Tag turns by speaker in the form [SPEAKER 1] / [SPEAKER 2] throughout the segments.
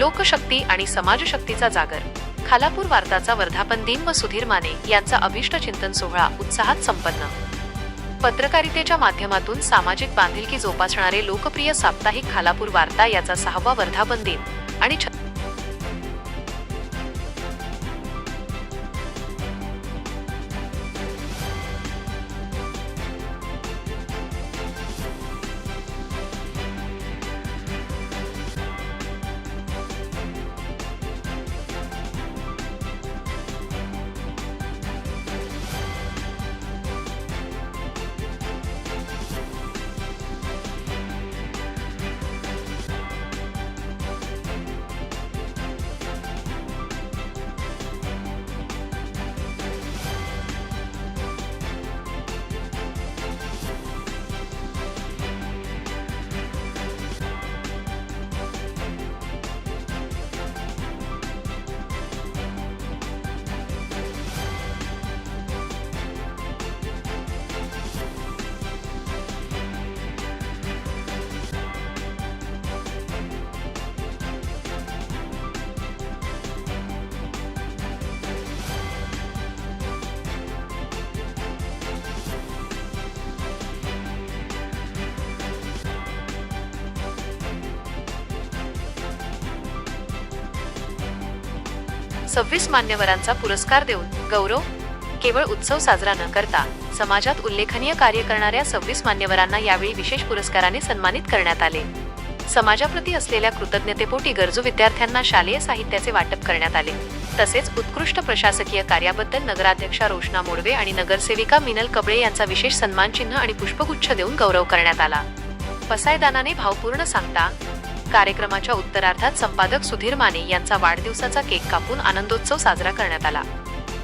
[SPEAKER 1] लोकशक्ती आणि समाजशक्तीचा जागर. खालापूर वार्ताचा वर्धापन दिन व सुधीर माने यांचा अभिष्ट चिंतन सोहळा उत्साहात संपन्न. पत्रकारितेच्या माध्यमातून सामाजिक बांधिलकी जोपासणारे लोकप्रिय साप्ताहिक खालापूर वार्ता याचा 6वा वर्धापन दिन आणि 26 मान्यवरांचा पुरस्कार देऊन गौरव. केवळ उत्सव साजरा न करता समाजात उल्लेखनीय कार्य करणाऱ्या 26 मान्यवरांना यावेळी विशेष पुरस्काराने सन्मानित करण्यात आले. समाजाप्रती असलेल्या कृतज्ञतेपोटी गरजू विद्यार्थ्यांना शालेय साहित्याचे वाटप करण्यात आले. तसेच उत्कृष्ट प्रशासकीय कार्याबद्दल नगराध्यक्षा रोशना मोडवे आणि नगरसेविका मिनल कबळे यांचा विशेष सन्मानचिन्ह आणि पुष्पगुच्छ देऊन गौरव करण्यात आला. पसायदानाने भावपूर्ण सांगता. कार्यक्रमाच्या उत्तरार्धात संपादक सुधीर माने यांचा वाढदिवसाचा केक कापून आनंदोत्सव साजरा करण्यात आला.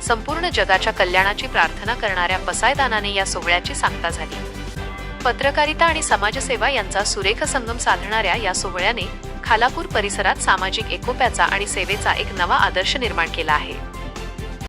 [SPEAKER 1] संपूर्ण जगाच्या कल्याणाची प्रार्थना करणाऱ्या पसायदानाने या सोहळ्याची सांगता झाली. पत्रकारिता आणि समाजसेवा यांचा सुरेख संगम साधणाऱ्या या सोहळ्याने खालापूर परिसरात सामाजिक एकोप्याचा आणि सेवेचा एक नवा आदर्श निर्माण केला आहे.